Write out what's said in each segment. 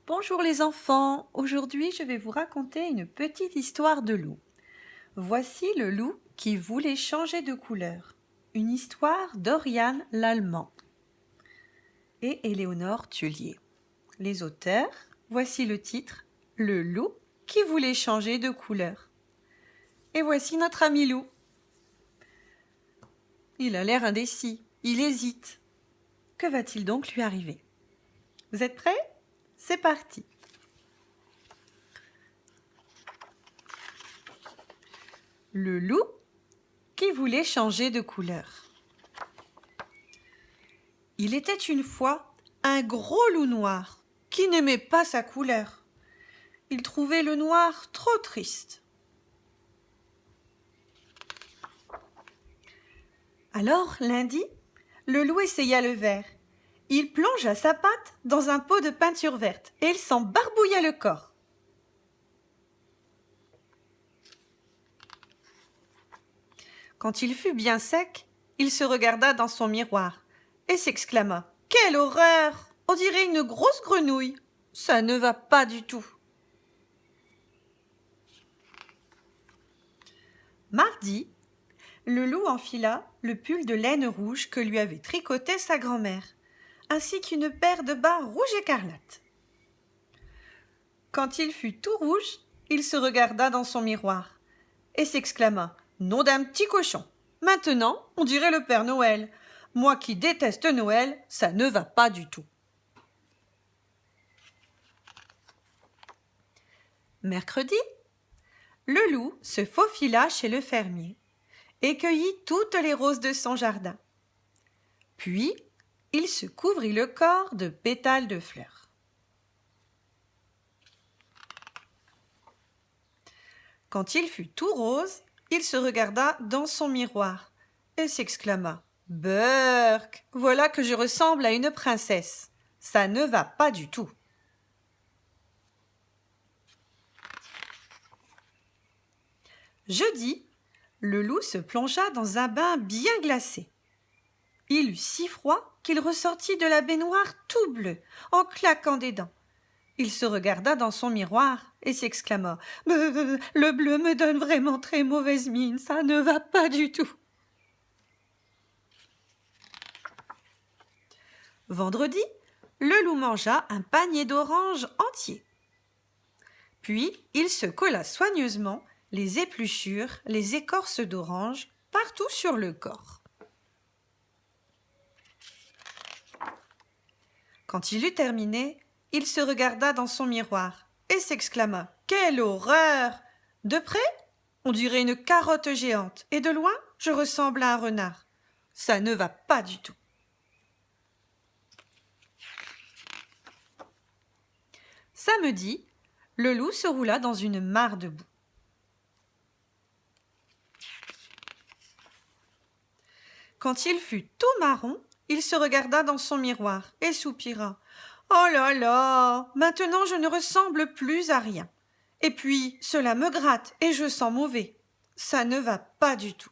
Bonjour les enfants, aujourd'hui je vais vous raconter une petite histoire de loup. Voici le loup qui voulait changer de couleur. Une histoire d'Oriane Lallemand et Éléonore Tullier. Les auteurs, voici le titre, Le loup qui voulait changer de couleur. Et voici notre ami loup. Il a l'air indécis, il hésite. Que va-t-il donc lui arriver? Vous êtes prêts? C'est parti! Le loup qui voulait changer de couleur. Il était une fois un gros loup noir qui n'aimait pas sa couleur. Il trouvait le noir trop triste. Alors, lundi, le loup essaya le vert. Il plongea sa patte dans un pot de peinture verte et il s'en barbouilla le corps. Quand il fut bien sec, il se regarda dans son miroir et s'exclama « Quelle horreur! On dirait une grosse grenouille. Ça ne va pas du tout. » Mardi, le loup enfila le pull de laine rouge que lui avait tricoté sa grand-mère, ainsi qu'une paire de bas rouge écarlate. Quand il fut tout rouge, il se regarda dans son miroir et s'exclama « Nom d'un petit cochon! Maintenant, on dirait le Père Noël. Moi qui déteste Noël, ça ne va pas du tout. » Mercredi, le loup se faufila chez le fermier et cueillit toutes les roses de son jardin. Puis, il se couvrit le corps de pétales de fleurs. Quand il fut tout rose, il se regarda dans son miroir et s'exclama « Burk, voilà que je ressemble à une princesse. Ça ne va pas du tout. » Jeudi, le loup se plongea dans un bain bien glacé. Il eut si froid qu'il ressortit de la baignoire tout bleu, en claquant des dents. Il se regarda dans son miroir et s'exclama « Le bleu me donne vraiment très mauvaise mine, ça ne va pas du tout. » Vendredi, le loup mangea un panier d'oranges entier. Puis, il se colla soigneusement les épluchures, les écorces d'orange, partout sur le corps. Quand il eut terminé, il se regarda dans son miroir et s'exclama « Quelle horreur! De près, on dirait une carotte géante et de loin, je ressemble à un renard. Ça ne va pas du tout. » Samedi, le loup se roula dans une mare de boue. Quand il fut tout marron, il se regarda dans son miroir et soupira. « Oh là là, maintenant je ne ressemble plus à rien. Et puis, cela me gratte et je sens mauvais. Ça ne va pas du tout. »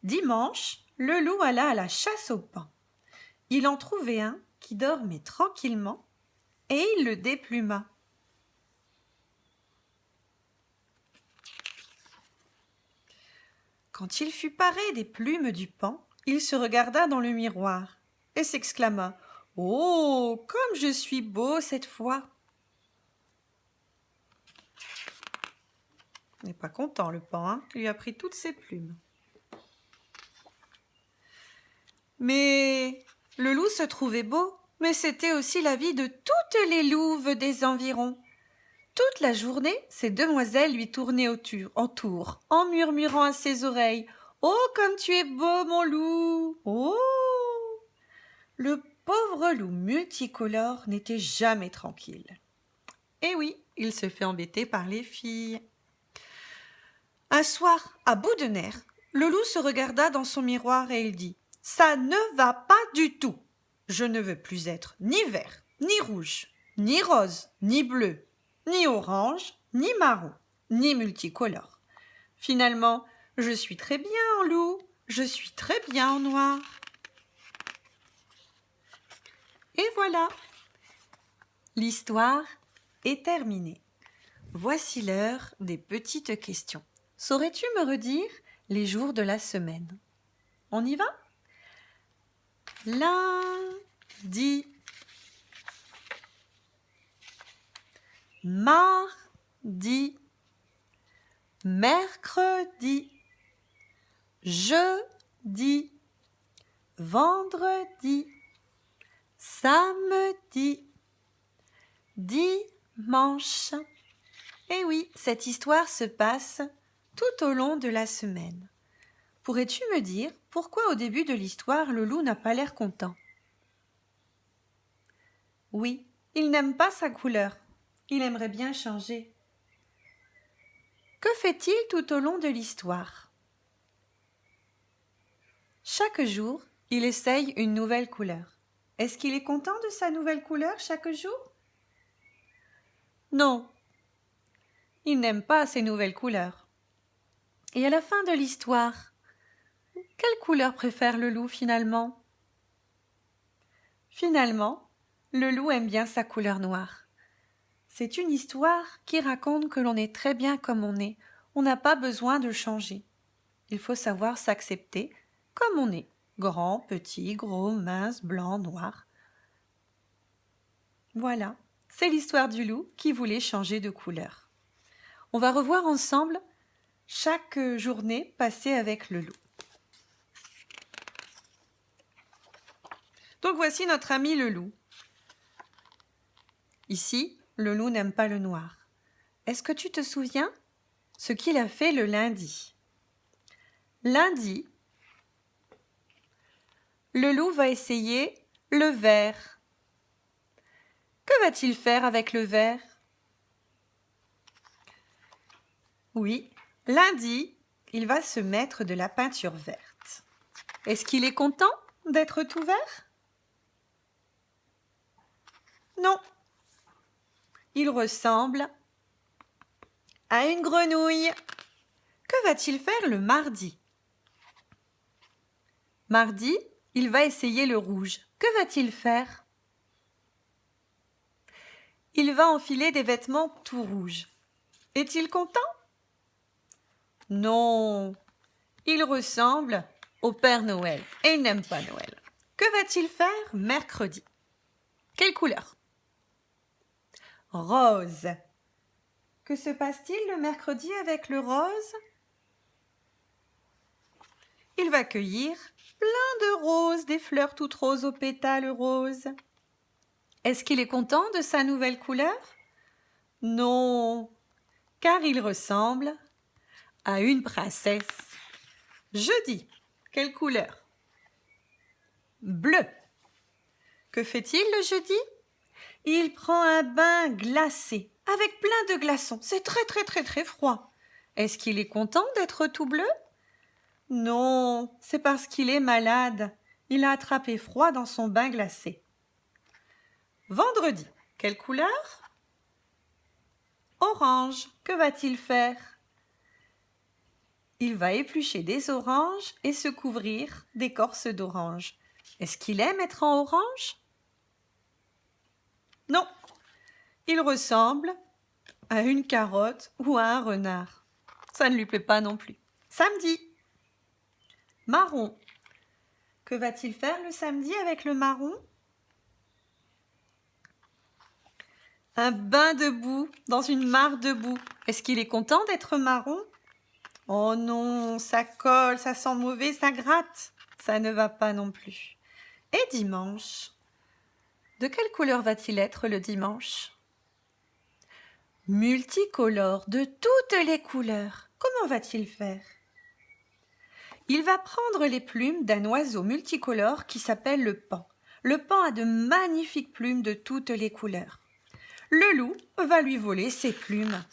Dimanche, le loup alla à la chasse au paon. Il en trouvait un qui dormait tranquillement et il le dépluma. Quand il fut paré des plumes du paon, il se regarda dans le miroir et s'exclama « Oh, comme je suis beau cette fois !» Il n'est pas content le paon, hein, il lui a pris toutes ses plumes. Mais le loup se trouvait beau, mais c'était aussi la vie de toutes les louves des environs. Toute la journée, ces demoiselles lui tournaient autour, en murmurant à ses oreilles « Oh, comme tu es beau, mon loup ! Oh !» Le pauvre loup multicolore n'était jamais tranquille. Et oui, il se fait embêter par les filles. Un soir, à bout de nerfs, le loup se regarda dans son miroir et il dit « Ça ne va pas du tout. Je ne veux plus être ni vert, ni rouge, ni rose, ni bleu, ni orange, ni marron, ni multicolore. Finalement, je suis très bien en loup, je suis très bien en noir. » Et voilà, l'histoire est terminée. Voici l'heure des petites questions. Saurais-tu me redire les jours de la semaine? On y va? Lundi, mardi, mercredi, jeudi, vendredi, samedi, dimanche. Eh oui, cette histoire se passe tout au long de la semaine. Pourrais-tu me dire pourquoi au début de l'histoire le loup n'a pas l'air content? Oui, il n'aime pas sa couleur. Il aimerait bien changer. Que fait-il tout au long de l'histoire? Chaque jour, il essaye une nouvelle couleur. Est-ce qu'il est content de sa nouvelle couleur chaque jour? Non, il n'aime pas ces nouvelles couleurs. Et à la fin de l'histoire, quelle couleur préfère le loup finalement? Finalement, le loup aime bien sa couleur noire. C'est une histoire qui raconte que l'on est très bien comme on est. On n'a pas besoin de changer. Il faut savoir s'accepter comme on est. Grand, petit, gros, mince, blanc, noir. Voilà, c'est l'histoire du loup qui voulait changer de couleur. On va revoir ensemble chaque journée passée avec le loup. Donc voici notre ami le loup. Ici, le loup n'aime pas le noir. Est-ce que tu te souviens ce qu'il a fait le lundi? Lundi, le loup va essayer le vert. Que va-t-il faire avec le vert? Oui, lundi, il va se mettre de la peinture verte. Est-ce qu'il est content d'être tout vert? Non. Il ressemble à une grenouille. Que va-t-il faire le mardi? Mardi, il va essayer le rouge. Que va-t-il faire? Il va enfiler des vêtements tout rouges. Est-il content? Non. Il ressemble au Père Noël et il n'aime pas Noël. Que va-t-il faire mercredi? Quelle couleur? Rose. Que se passe-t-il le mercredi avec le rose? Il va cueillir plein de roses, des fleurs toutes roses aux pétales roses. Est-ce qu'il est content de sa nouvelle couleur? Non, car il ressemble à une princesse. Jeudi, quelle couleur? Bleu. Que fait-il le jeudi? Il prend un bain glacé avec plein de glaçons. C'est très froid. Est-ce qu'il est content d'être tout bleu? Non, c'est parce qu'il est malade. Il a attrapé froid dans son bain glacé. Vendredi, quelle couleur? Orange. Que va-t-il faire? Il va éplucher des oranges et se couvrir d'écorce d'orange. Est-ce qu'il aime être en orange? Non, il ressemble à une carotte ou à un renard. Ça ne lui plaît pas non plus. Samedi, marron. Que va-t-il faire le samedi avec le marron? Un bain de boue dans une mare de boue. Est-ce qu'il est content d'être marron? Oh non, ça colle, ça sent mauvais, ça gratte. Ça ne va pas non plus. Et dimanche? De quelle couleur va-t-il être le dimanche? Multicolore, de toutes les couleurs. Comment va-t-il faire? Il va prendre les plumes d'un oiseau multicolore qui s'appelle le paon. Le paon a de magnifiques plumes de toutes les couleurs. Le loup va lui voler ses plumes.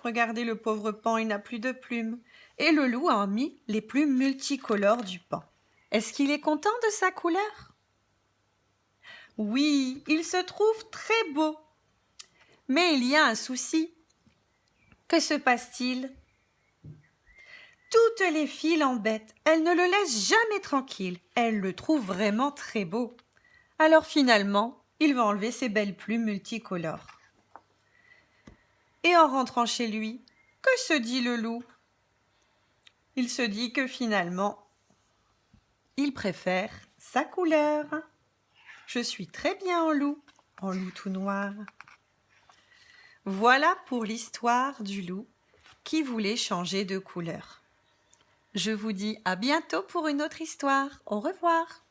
Regardez le pauvre paon, il n'a plus de plumes. Et le loup a mis les plumes multicolores du paon. Est-ce qu'il est content de sa couleur? Oui, il se trouve très beau. Mais il y a un souci. Que se passe-t-il? Toutes les filles l'embêtent. Elles ne le laissent jamais tranquille. Elles le trouvent vraiment très beau. Alors finalement, il va enlever ses belles plumes multicolores. Et en rentrant chez lui, que se dit le loup? Il se dit que finalement, il préfère sa couleur. Je suis très bien en loup tout noir. Voilà pour l'histoire du loup qui voulait changer de couleur. Je vous dis à bientôt pour une autre histoire. Au revoir.